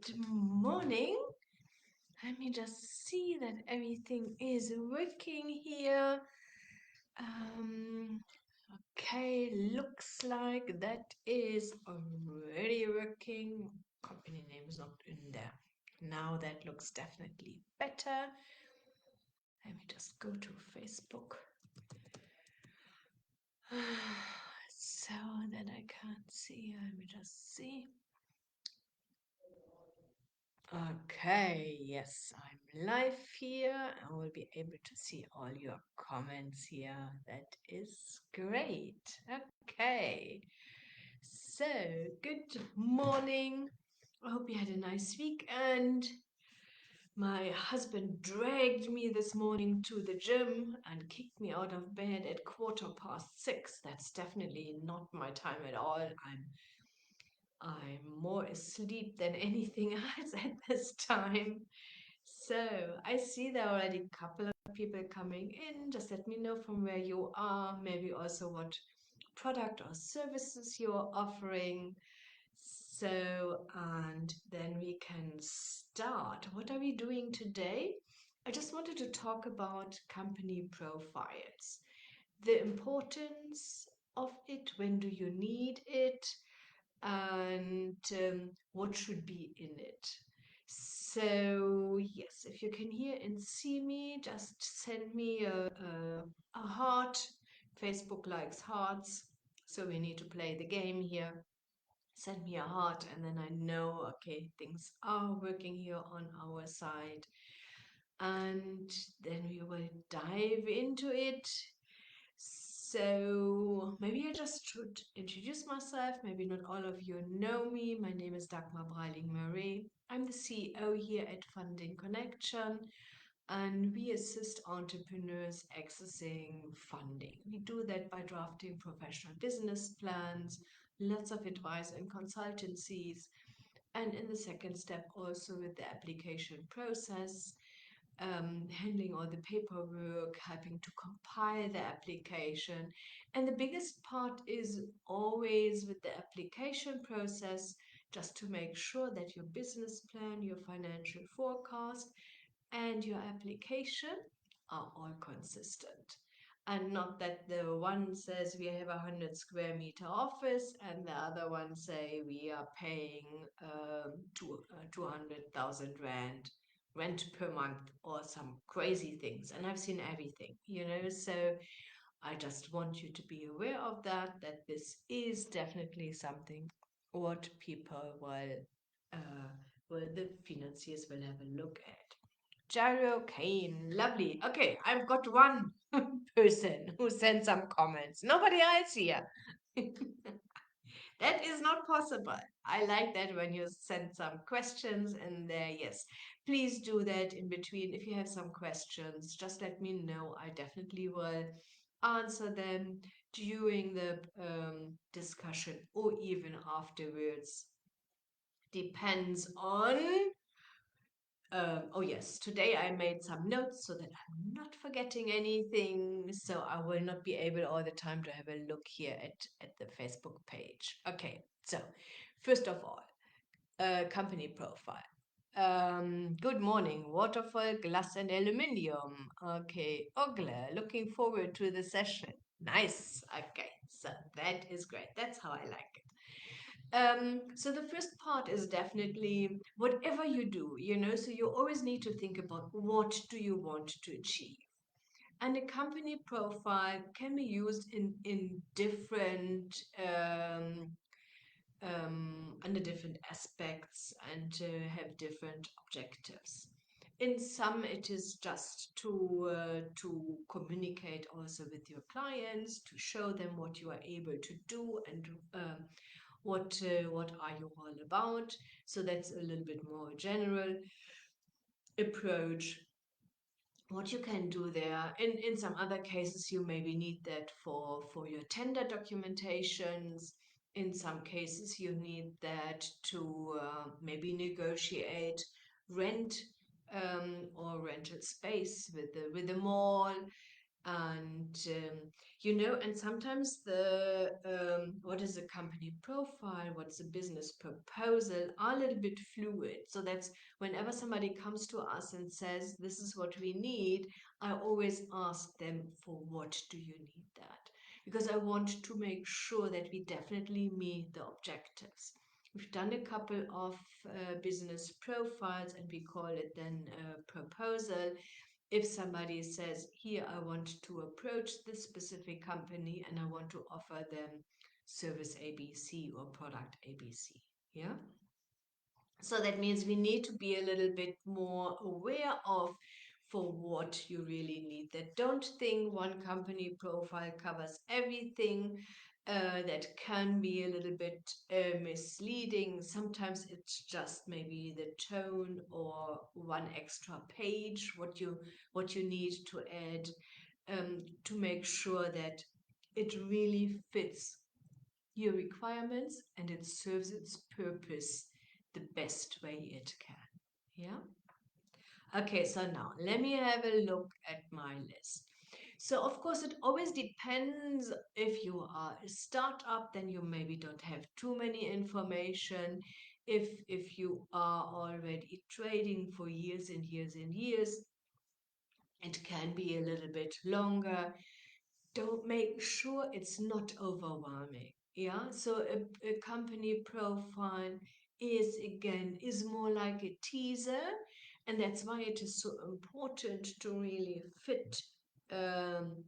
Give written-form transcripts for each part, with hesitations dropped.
Good morning. Let me just see that everything is working here. Um, okay, looks like that is already working. Company name is not in there. Now that looks definitely better. Let me just go to Facebook. So that I can't see. Let me just see. Okay, yes, I'm live here. I will be able to see all your comments here. That is great. Okay, so good morning. I hope you had a nice weekend. My husband dragged me this morning to the gym and kicked me out of bed at 6:15. That's definitely not my time at all. I'm more asleep than anything else at this time. So I see there are already a couple of people coming in. Just let me know from where you are, maybe also what product or services you're offering. So, and then we can start. What are we doing today? I just wanted to talk about company profiles, the importance of it, when do you need it, and what should be in it. So, yes, if you can hear and see me, just send me a heart. Facebook likes hearts, so we need to play the game here. Send me a heart, and then I know, okay, things are working here on our side. And then we will dive into it. So maybe I just should introduce myself. Maybe not all of you know me. My name is Dagmar Breiling-Marie. I'm the CEO here at Funding Connection, and we assist entrepreneurs accessing funding. We do that by drafting professional business plans, lots of advice and consultancies, and in the second step, also with the application process, handling all the paperwork, helping to compile the application. And the biggest part is always with the application process, just to make sure that your business plan, your financial forecast, and your application are all consistent. And not that the one says we have a 100 square meter office and the other one say we are paying 200,000 rand rent per month or some crazy things. And I've seen everything, so I just want you to be aware of that this is definitely something what people the financiers will have a look at. Gyro Kane, lovely. Okay, I've got one person who sent some comments. Nobody else here. That is not possible. I like that when you send some questions in there. Yes, please do that in between. If you have some questions, just let me know. I definitely will answer them during the discussion or even afterwards. Depends on oh yes, today I made some notes so that I'm not forgetting anything. So I will not be able all the time to have a look here at the Facebook page. Okay, so first of all, company profile. Good morning, Waterfall Glass and Aluminium. Okay, Ogle, looking forward to the session. Nice. Okay, so that is great. That's how I like it. So the first part is definitely whatever you do, so you always need to think about what do you want to achieve. And a company profile can be used in different under different aspects and have different objectives. In some, it is just to communicate also with your clients, to show them what you are able to do and what are you all about. So that's a little bit more general approach. What you can do there, in some other cases, you maybe need that for your tender documentations. In some cases, you need that to maybe negotiate rent or rental space with the mall. And and sometimes what is a company profile, what's a business proposal, are a little bit fluid. So that's whenever somebody comes to us and says, this is what we need, I always ask them, for what do you need that? Because I want to make sure that we definitely meet the objectives. We've done a couple of business profiles, and we call it then a proposal. If somebody says, here, I want to approach this specific company and I want to offer them service ABC or product ABC. Yeah. So that means we need to be a little bit more aware of for what you really need. That don't think one company profile covers everything. That can be a little bit misleading. Sometimes it's just maybe the tone or one extra page what you need to add to make sure that it really fits your requirements and it serves its purpose the best way it can. Yeah? Okay, so now let me have a look at my list. So, of course, it always depends. If you are a startup, then you maybe don't have too many information. If you are already trading for years and years and years, it can be a little bit longer. Don't make sure it's not overwhelming. Yeah, so a company profile is more like a teaser, and that's why it is so important to really fit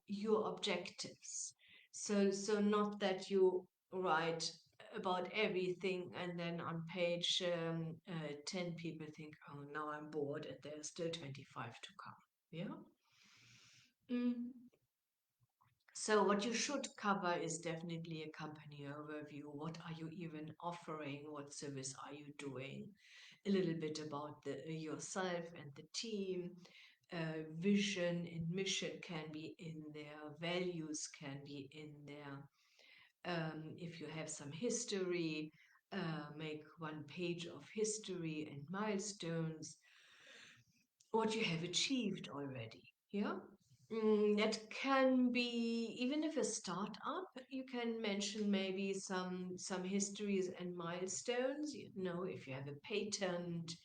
your objectives. So not that you write about everything and then on page 10 people think, oh, now I'm bored and there's still 25 to come. Yeah. Mm. So what you should cover is definitely a company overview. What are you even offering? What service are you doing? A little bit about yourself and the team. Vision and mission can be in there. Values can be in there. If you have some history, make one page of history and milestones, what you have achieved already. Yeah. That can be even if a startup, you can mention maybe some histories and milestones. If you have a patent,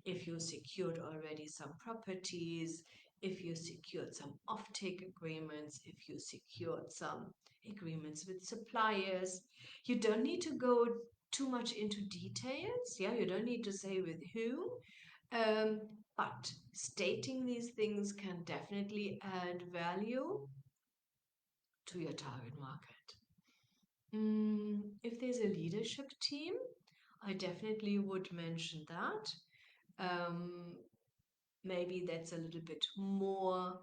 if you secured already some properties, if you secured some offtake agreements, if you secured some agreements with suppliers. You don't need to go too much into details. Yeah, you don't need to say with who, um, but stating these things can definitely add value to your target market. If there's a leadership team, I definitely would mention that. Um, Maybe that's a little bit more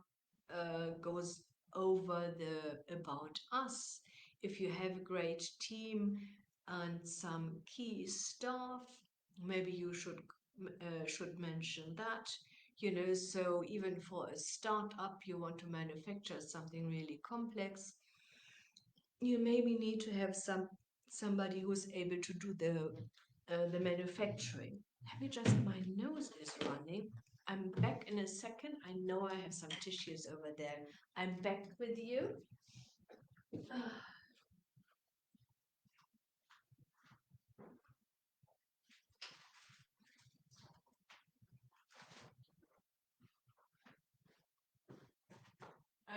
goes over the about us. If you have a great team and some key staff, maybe you should mention that. So even for a startup, you want to manufacture something really complex, you maybe need to have somebody who's able to do the manufacturing. Let me just, my nose is running. I'm back in a second. I know I have some tissues over there. I'm back with you.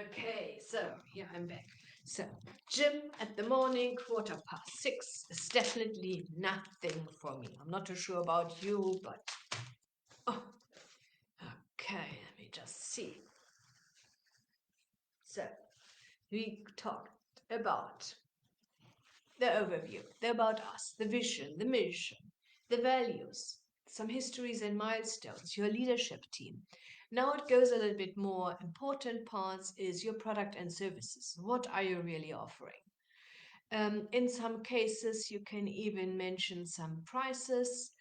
Okay, so yeah, I'm back. So, gym at the morning, 6:15, is definitely nothing for me. I'm not too sure about you, but oh, okay, let me just see. So, we talked about the overview, the about us, the vision, the mission, the values, some histories and milestones, your leadership team. Now it goes a little bit more important parts is your product and services. What are you really offering? In some cases, you can even mention some prices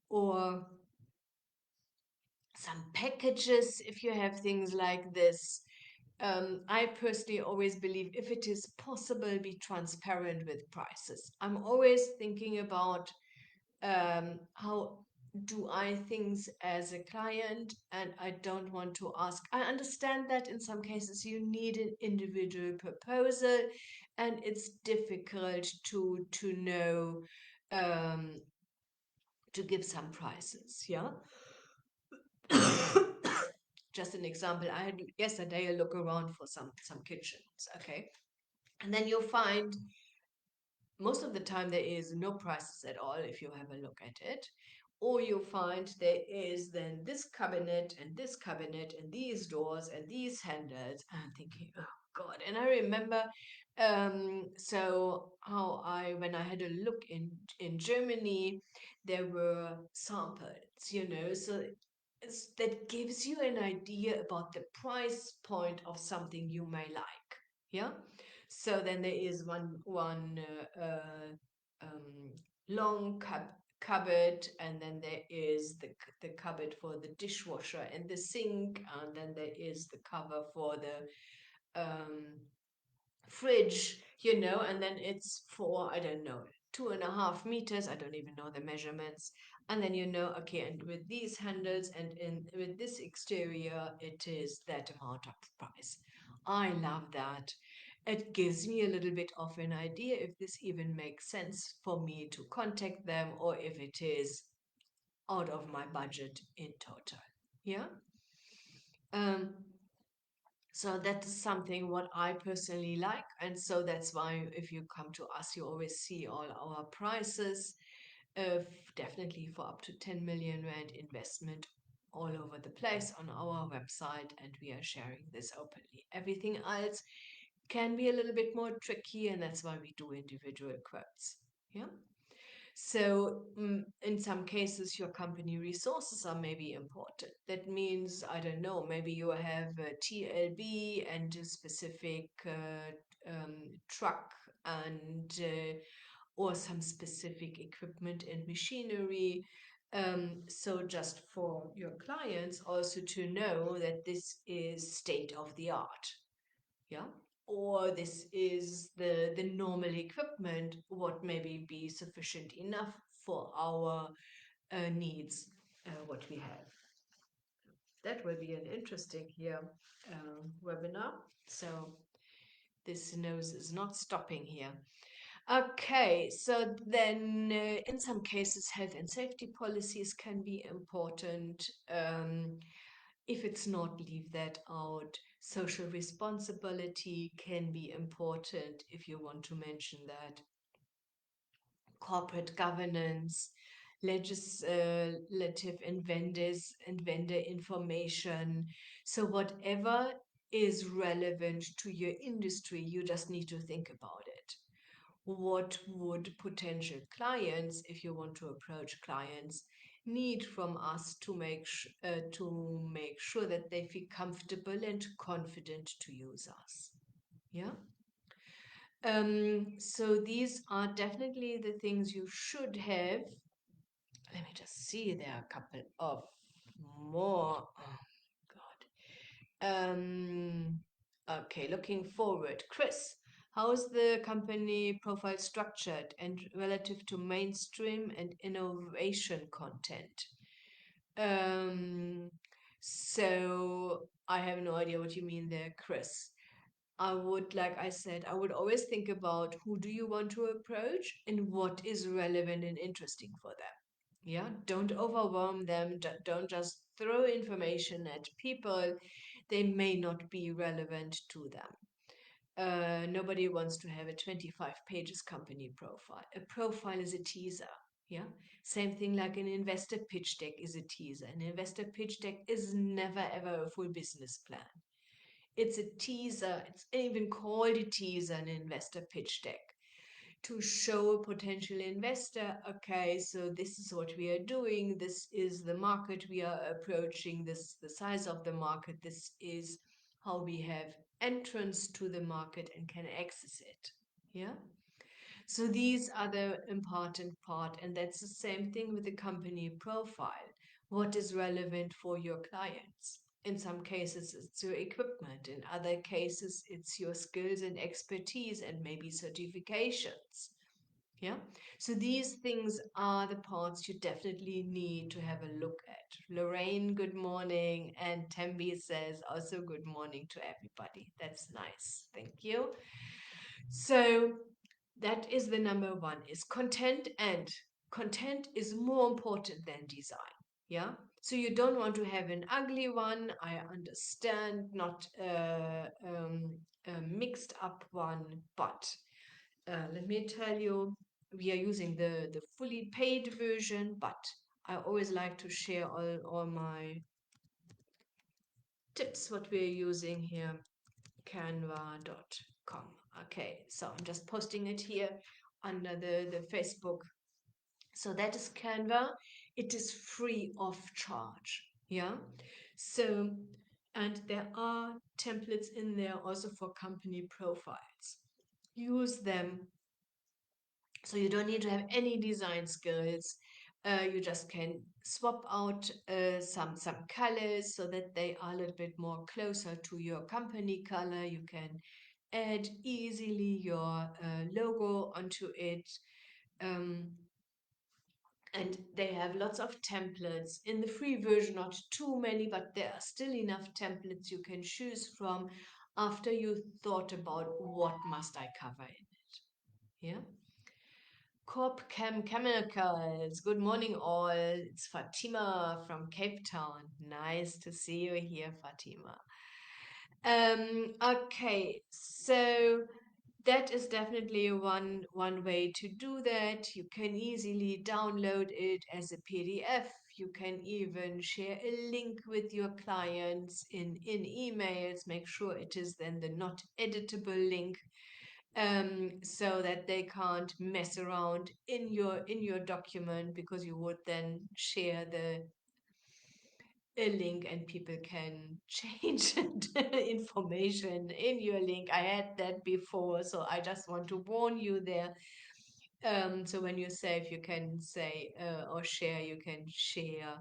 or some packages if you have things like this. I personally always believe if it is possible, be transparent with prices. I'm always thinking about how do I things as a client and I don't want to ask. I understand that in some cases you need an individual proposal and it's difficult to know um, to give some prices. Yeah. Just an example, I had yesterday a look around for some kitchens, okay? And then you'll find most of the time there is no prices at all if you have a look at it. Or you'll find there is then this cabinet and this cabinet and these doors and these handles. And I'm thinking, oh God. And I remember so how I when I had a look in Germany, there were samples, so that gives you an idea about the price point of something you may like. Yeah. So then there is one long cupboard, and then there is the cupboard for the dishwasher and the sink, and then there is the cover for the fridge, and then it's for, I don't know, 2.5 meters. I don't even know the measurements. And then okay, and with these handles and with this exterior, it is that amount of price. I love that. It gives me a little bit of an idea if this even makes sense for me to contact them or if it is out of my budget in total. Yeah. Um, so that is something what I personally like. And so that's why if you come to us, you always see all our prices, definitely for up to 10 million rand investment all over the place on our website. And we are sharing this openly. Everything else can be a little bit more tricky, and that's why we do individual quotes. Yeah. So, in some cases, your company resources are maybe important. That means, I don't know, maybe you have a TLB and a specific truck and or some specific equipment and machinery. So, just for your clients, also to know that this is state of the art. Yeah. Or this is the normal equipment, what maybe be sufficient enough for our needs, what we have. That will be an interesting here webinar. So this nose is not stopping here. Okay, so then in some cases, health and safety policies can be important. If it's not, leave that out. Social responsibility can be important if you want to mention that. Corporate governance, legislative and vendor information. So whatever is relevant to your industry, you just need to think about it. What would potential clients, if you want to approach clients, need from us to make sure that they feel comfortable and confident to use us? Yeah. So these are definitely the things you should have. Let me just see. There are a couple of more. Oh God. Okay, looking forward. Chris, how's the company profile structured and relative to mainstream and innovation content? Um, so I have no idea what you mean there, Chris. I would, like I said, I would always think about who do you want to approach and what is relevant and interesting for them. Yeah, don't overwhelm them. Don't just throw information at people. They may not be relevant to them. Nobody wants to have a 25 pages company profile. A profile is a teaser. Yeah. Same thing like an investor pitch deck is a teaser. An investor pitch deck is never ever a full business plan. It's a teaser. It's even called a teaser, an investor pitch deck, to show a potential investor, okay, so this is what we are doing. This is the market we are approaching. This is the size of the market. This is how we have entrance to the market and can access it. Yeah. So these are the important part, and that's the same thing with the company profile. What is relevant for your clients? In some cases, it's your equipment. In other cases, it's your skills and expertise and maybe certifications. Yeah. So these things are the parts you definitely need to have a look at. Lorraine, good morning. And Tembi says also good morning to everybody. That's nice. Thank you. So that is the number one is content, and content is more important than design. Yeah. So you don't want to have an ugly one. I understand, not a mixed up one, but let me tell you, we are using the fully paid version, but I always like to share all my tips, what we're using here, canva.com. Okay, so I'm just posting it here under the Facebook. So that is Canva. It is free of charge. Yeah. So, and there are templates in there also for company profiles. Use them, so you don't need to have any design skills. You just can swap out some colors so that they are a little bit more closer to your company color. You can add easily your logo onto it. Um, and they have lots of templates in the free version, not too many, but there are still enough templates you can choose from after you thought about what must I cover in it. Yeah. Corp Chem Chemicals. Good morning, all. It's Fatima from Cape Town. Nice to see you here, Fatima. Okay, so that is definitely one way to do that. You can easily download it as a PDF. You can even share a link with your clients in emails. Make sure it is then the not editable link, so that they can't mess around in your document, because you would then share the a link and people can change the information in your link. I had that before, so I just want to warn you there. So when you save, you can say or share, you can share.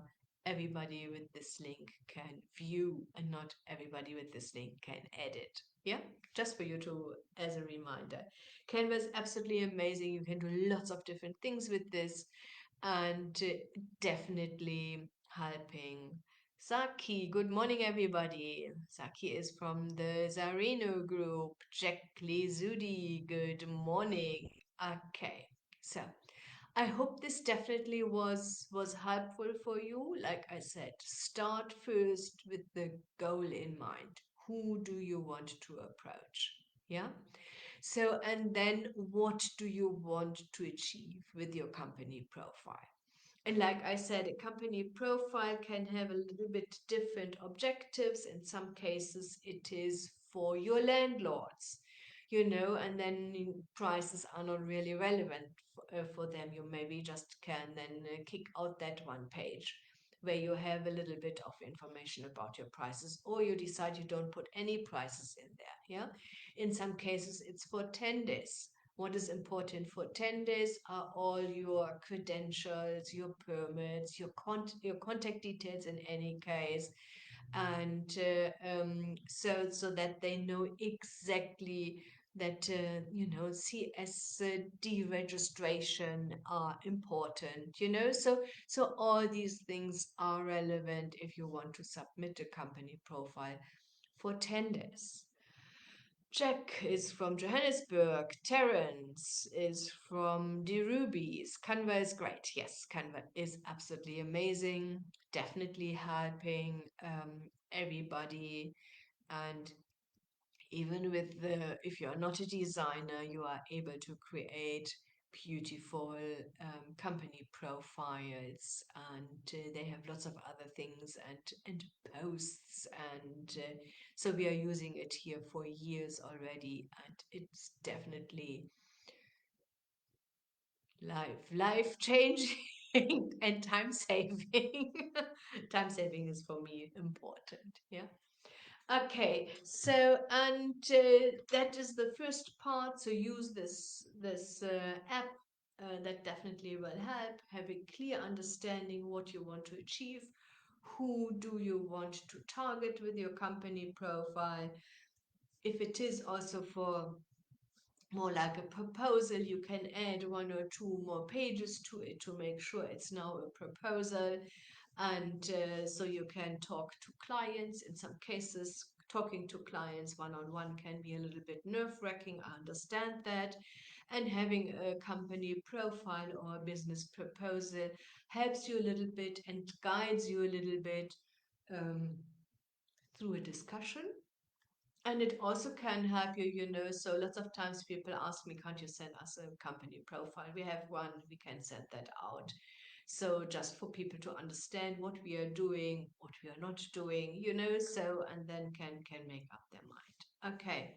Everybody with this link can view, and not everybody with this link can edit. Yeah, just for you to, as a reminder. Canva is absolutely amazing. You can do lots of different things with this, and definitely helping. Saki, good morning, everybody. Saki is from the Zareno group. Jack Zudi, good morning. Okay, so I hope this definitely was helpful for you. Like I said, start first with the goal in mind. Who do you want to approach? Yeah. So, and then what do you want to achieve with your company profile? And like I said, a company profile can have a little bit different objectives. In some cases, it is for your landlords, and then prices are not really relevant for them. You maybe just can then kick out that one page where you have a little bit of information about your prices, or you decide you don't put any prices in there. Yeah. In some cases, it's for 10 days. What is important for 10 days are all your credentials, your permits, your contact details in any case. And so that they know exactly that, CSD registration are important, so all these things are relevant if you want to submit a company profile for 10 days. Jack is from Johannesburg. Terence is from the Rubies. Canva is great. Yes, Canva is absolutely amazing. Definitely helping everybody. And even with if you're not a designer, you are able to create beautiful company profiles, and they have lots of other things and posts, and so we are using it here for years already, and it's definitely life changing and time saving. Time saving is for me important. Yeah. Okay, so and that is the first part. So use this app. That definitely will help. Have a clear understanding what you want to achieve. Who do you want to target with your company profile? If it is also for more like a proposal. You can add one or two more pages to it to make sure it's now a proposal. And so you can talk to clients. In some cases, talking to clients one on one can be a little bit nerve wracking. I understand that. And having a company profile or a business proposal helps you a little bit and guides you a little bit um, through a discussion. And it also can help you, so lots of times people ask me, can't you send us a company profile? We have one, we can send that out. So just for people to understand what we are doing, what we are not doing, so and then can make up their mind. Okay.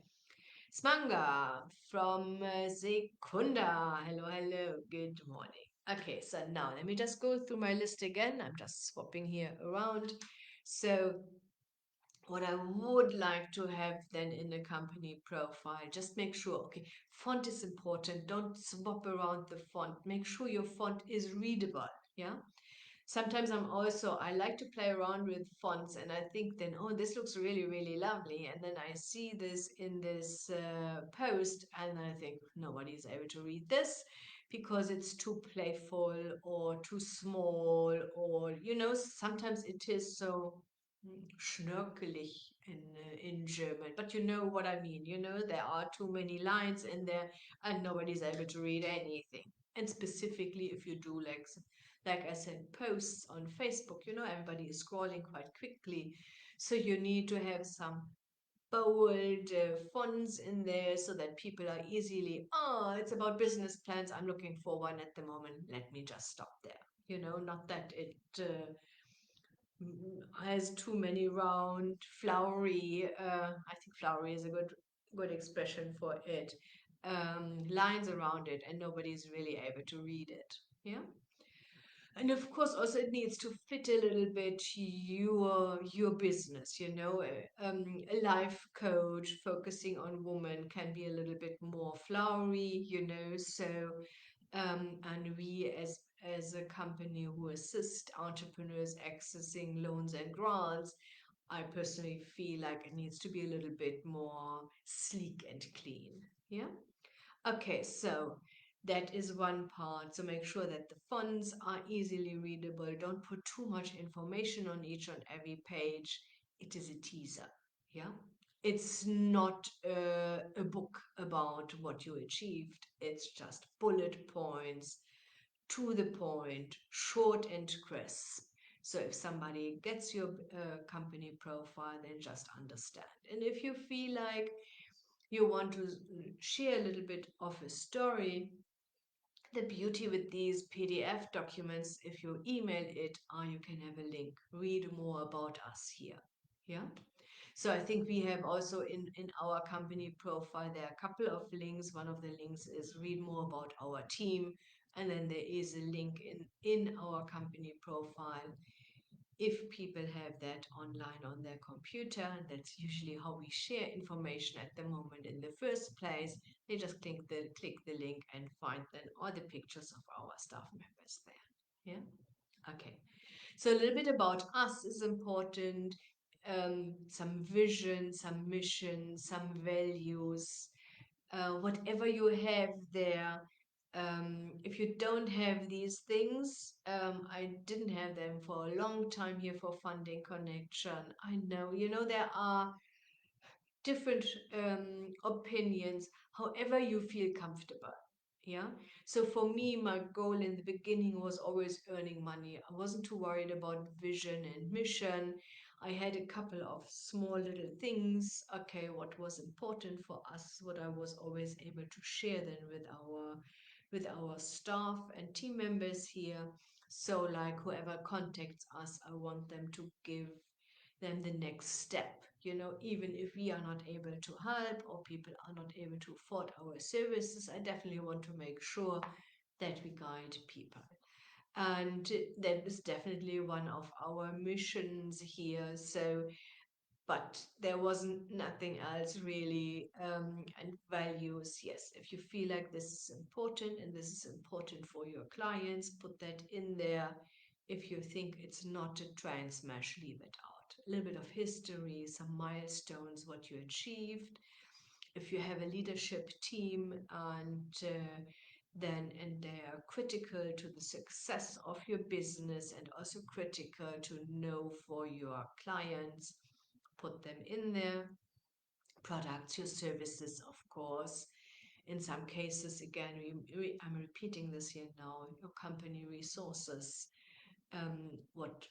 Smanga from Sekunda. Hello, hello. Good morning. Okay, so now let me just go through my list again. I'm just swapping here around. So what I would like to have then in the company profile, just make sure, okay, font is important. Don't swap around the font. Make sure your font is readable. Yeah. Sometimes I like to play around with fonts and I think then, oh, this looks really, really lovely. And then I see this in this post and I think nobody's able to read this because it's too playful or too small or, sometimes it is so schnörkelig in German, but you know what I mean. There are too many lines in there and nobody's able to read anything. And specifically, if you do like I said, posts on Facebook, everybody is scrolling quite quickly. So you need to have some bold fonts in there so that people are easily, oh, it's about business plans. I'm looking for one at the moment. Let me just stop there. Not that it has too many round, flowery, I think flowery is a good expression for it, lines around it, and nobody's really able to read it. Yeah. And of course, also it needs to fit a little bit your business. A life coach focusing on women can be a little bit more flowery. So and we as a company who assist entrepreneurs accessing loans and grants, I personally feel like it needs to be a little bit more sleek and clean. Yeah. Okay, so that is one part. So make sure that the fonts are easily readable. Don't put too much information on each and every page. It is a teaser. Yeah. It's not a book about what you achieved. It's just bullet points, to the point, short and crisp. So if somebody gets your company profile, then just understand. And if you feel like you want to share a little bit of a story, the beauty with these PDF documents, if you email it, you can have a link. Read more about us here. Yeah. So I think we have also in our company profile, there are a couple of links. One of the links is read more about our team. And then there is a link in our company profile if people have that online on their computer. That's usually how we share information at the moment in the first place. They just click the link and find then all the pictures of our staff members there. Yeah. Okay. So a little bit about us is important. Some vision, some mission, some values, whatever you have there. If you don't have these things, I didn't have them for a long time here for Funding Connection. I know, there are different opinions, however you feel comfortable. Yeah. So for me, my goal in the beginning was always earning money. I wasn't too worried about vision and mission. I had a couple of small little things. Okay, what was important for us, what I was always able to share then with our staff and team members here. So like whoever contacts us, I want them to give them the next step. Even if we are not able to help or people are not able to afford our services, I definitely want to make sure that we guide people. And that is definitely one of our missions here. So, but there wasn't nothing else really. And values, yes, if you feel like this is important and this is important for your clients, put that in there. If you think it's not a trend smash, leave it out. A little bit of history, some milestones, what you achieved. if you have a leadership team and they are critical to the success of your business and also critical to know for your clients, put them in there. Products, your services, of course. In some cases, again, I'm repeating this here now, your company resources, what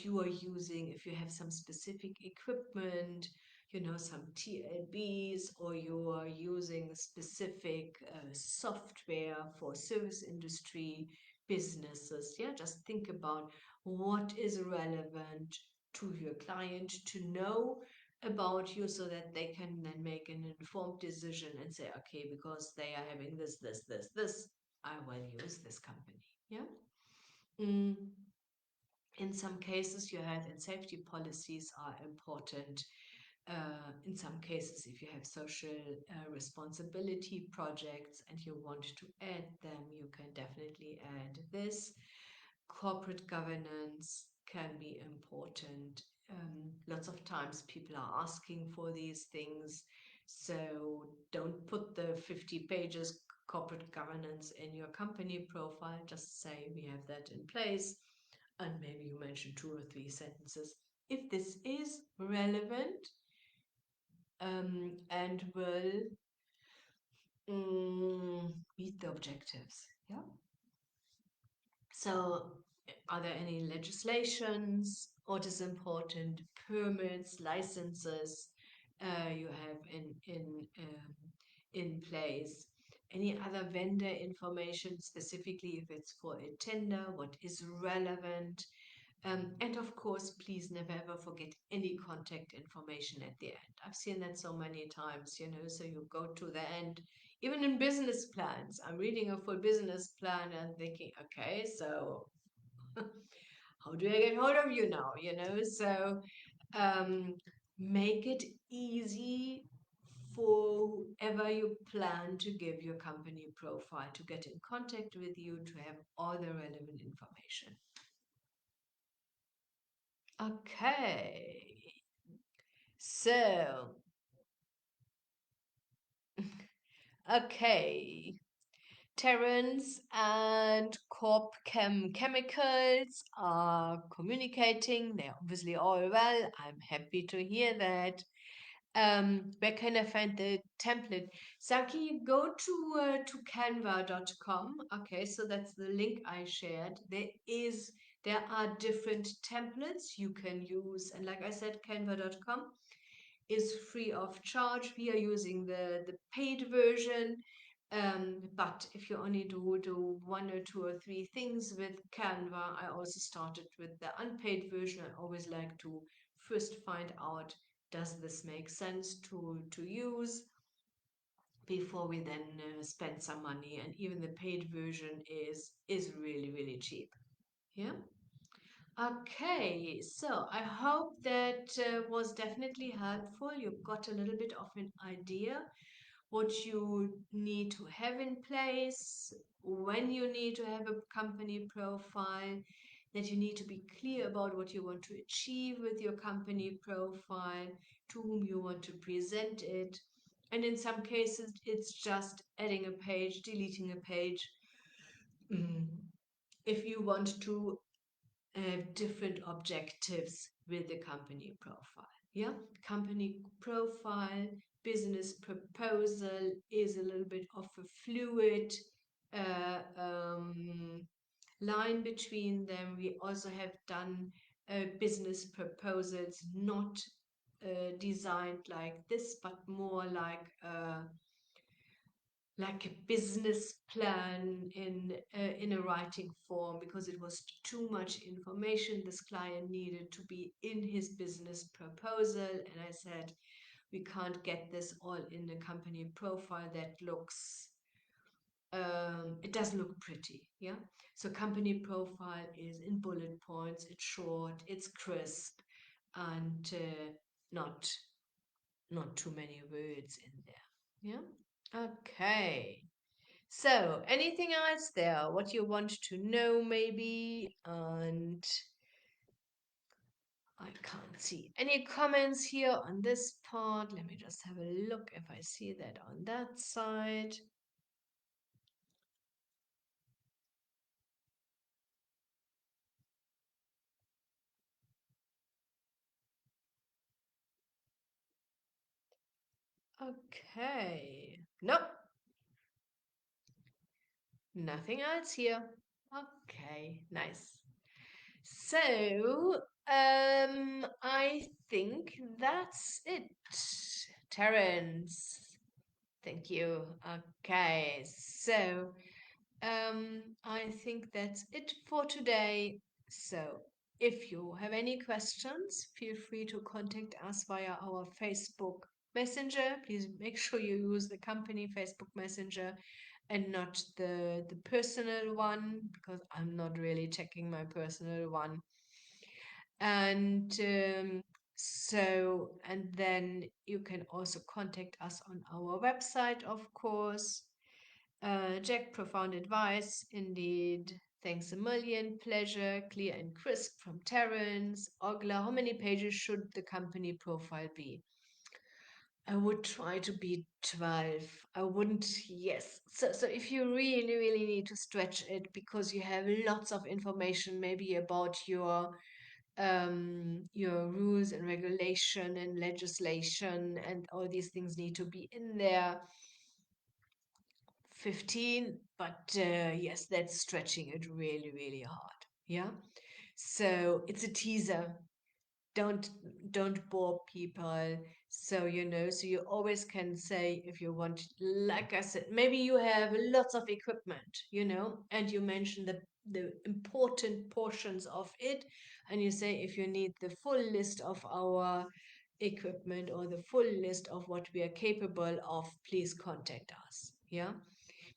you are using, if you have some specific equipment, some TLBs, or you are using specific software for service industry businesses. Yeah, just think about what is relevant to your client to know about you so that they can then make an informed decision and say, okay, because they are having this, I will use this company. Yeah. Mm. In some cases, your health and safety policies are important. In some cases, if you have social responsibility projects and you want to add them, you can definitely add this. Corporate governance can be important. Lots of times people are asking for these things, so don't put the 50 pages corporate governance in your company profile. Just say we have that in place, and maybe you mention 2 or 3 sentences. If this is relevant and will meet the objectives, yeah. So, are there any legislations? What is important? Permits, licenses you have in place? Any other vendor information, specifically if it's for a tender? What is relevant? And of course, please never ever forget any contact information at the end. I've seen that so many times, so you go to the end, even in business plans. I'm reading a full business plan and thinking, okay, so how do I get hold of you now? So um, make it easy for whoever you plan to give your company profile to get in contact with you, to have all the relevant information. Okay, so, okay. Terrans and Corp Chem Chemicals are communicating. They're obviously all well. I'm happy to hear that. Where can I find the template? Saki, go to canva.com. Okay, so that's the link I shared. There are different templates you can use, and like I said, canva.com is free of charge. We are using the paid version. But if you only do 1 or 2 or 3 things with Canva, I also started with the unpaid version. I always like to first find out, does this make sense to use before we then spend some money. And even the paid version is really, really cheap. Yeah. Okay, so I hope that was definitely helpful. You got a little bit of an idea what you need to have in place, when you need to have a company profile, that you need to be clear about what you want to achieve with your company profile, to whom you want to present it. And in some cases, it's just adding a page, deleting a page. Mm. If you want to different objectives with the company profile. Yeah, company profile, business proposal is a little bit of a fluid uh, um, line between them. We also have done business proposals not designed like this, but more like a business plan in a writing form, because it was too much information this client needed to be in his business proposal. And I said, we can't get this all in a company profile that looks it doesn't look pretty. Yeah, so company profile is in bullet points, it's short, it's crisp, and not not too many words in there. Yeah. Okay. So, anything else there? What you want to know, maybe? And I can't Let's see. Any comments here on this part? Let me just have a look if I see that on that side. Okay. Nope. Nothing else here. Okay, nice. So, I think that's it. Terence, thank you. Okay, so I think that's it for today. So, if you have any questions, feel free to contact us via our Facebook Messenger. Please make sure you use the company Facebook Messenger and not the personal one, because I'm not really checking my personal one. And and then you can also contact us on our website, of course. Jack, profound advice, indeed. Thanks a million. Pleasure, clear and crisp from Terence. Ogla, how many pages should the company profile be? I would try to be 12. I wouldn't, yes. So if you really, really need to stretch it because you have lots of information, maybe about your rules and regulation and legislation and all these things need to be in there. 15, but yes, that's stretching it really, really hard. Yeah. So it's a teaser. Don't don't bore people. So so you always can say if you want, like I said, maybe you have lots of equipment, and you mention the important portions of it, and you say if you need the full list of our equipment or the full list of what we are capable of, please contact us. Yeah.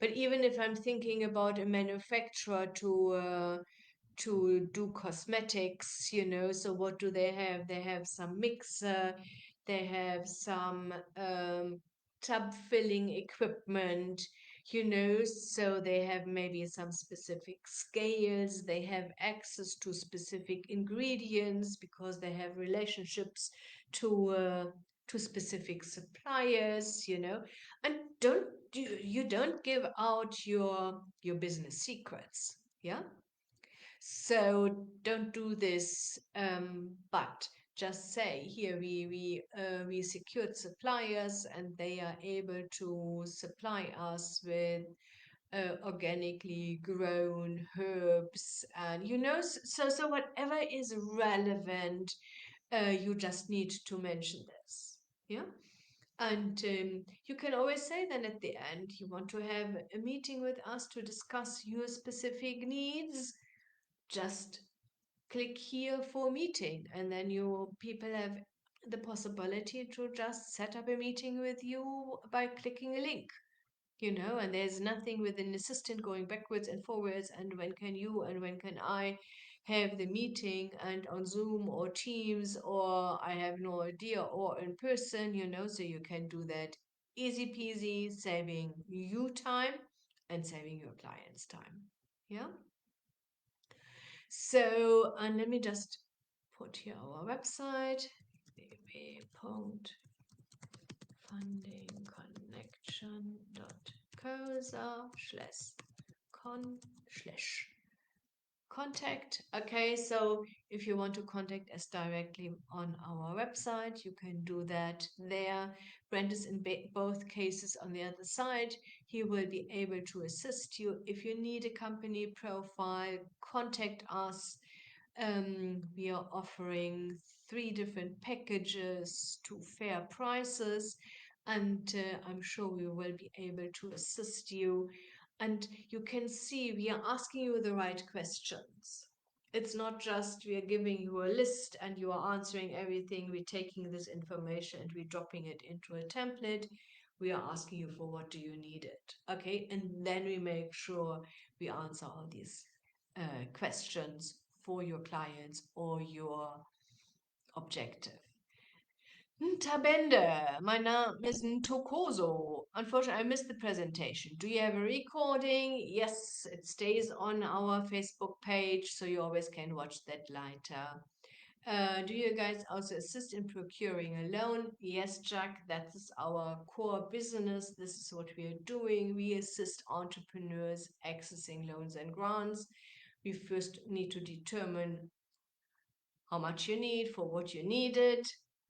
But even if I'm thinking about a manufacturer to do cosmetics, so what do they have? They have some mixer, they have some tub filling equipment, so they have maybe some specific scales, they have access to specific ingredients because they have relationships to specific suppliers, and you don't give out your business secrets, yeah. So don't do this, but just say here we secured suppliers and they are able to supply us with organically grown herbs, and so whatever is relevant, you just need to mention this, yeah. And you can always say then at the end you want to have a meeting with us to discuss your specific needs. Just click here for meeting, and then your people have the possibility to just set up a meeting with you by clicking a link, and there's nothing with an assistant going backwards and forwards and when can you and when can I have the meeting and on Zoom or Teams or I have no idea or in person, so you can do that easy peasy, saving you time and saving your clients time. Yeah. So, and let me just put here our website, www.fundingconnection.cosa/con/ contact. Okay, so if you want to contact us directly on our website, you can do that there. Brent is in both cases on the other side. He will be able to assist you. If you need a company profile, contact us. We are offering 3 different packages to fair prices, and I'm sure we will be able to assist you. And you can see we are asking you the right questions. It's not just we are giving you a list and you are answering everything. We're taking this information and we're dropping it into a template. We are asking you for what do you need it. Okay, and then we make sure we answer all these questions for your clients or your objective. Ntabende, mein Name is Ntokozo. Unfortunately, I missed the presentation. Do you have a recording? Yes, it stays on our Facebook page, so you always can watch that later. Do you guys also assist in procuring a loan? Yes, Jack, that is our core business. This is what we are doing. We assist entrepreneurs accessing loans and grants. We first need to determine how much you need for what you needed,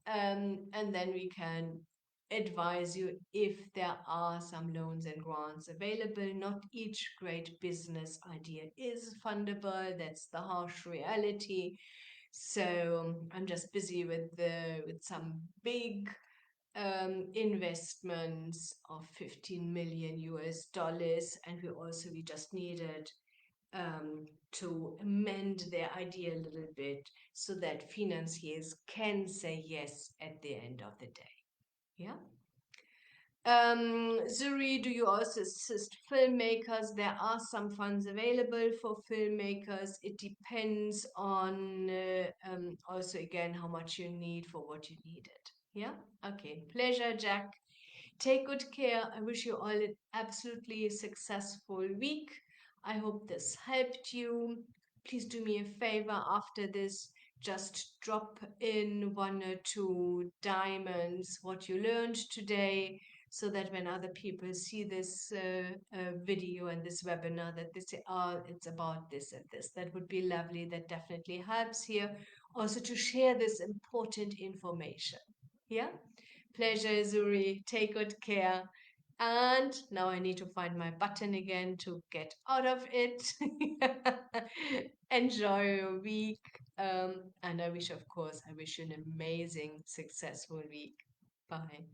and then we can advise you if there are some loans and grants available. Not each great business idea is fundable. That's the harsh reality. So I'm just busy with some big investments of 15 million US dollars, and we just needed to amend their idea a little bit so that financiers can say yes at the end of the day. Yeah. Zuri, do you also assist filmmakers? There are some funds available for filmmakers. It depends on also again how much you need for what you needed. Yeah. Okay. Pleasure, Jack. Take good care. I wish you all an absolutely successful week. I hope this helped you. Please do me a favor after this. Just drop in one or two diamonds, what you learned today, so that when other people see this video and this webinar, that they say, oh, it's about this and this. That would be lovely. That definitely helps here. Also to share this important information. Yeah? Pleasure, Zuri. Take good care. And now I need to find my button again to get out of it. Enjoy your week. And I wish you an amazing, successful week. Bye.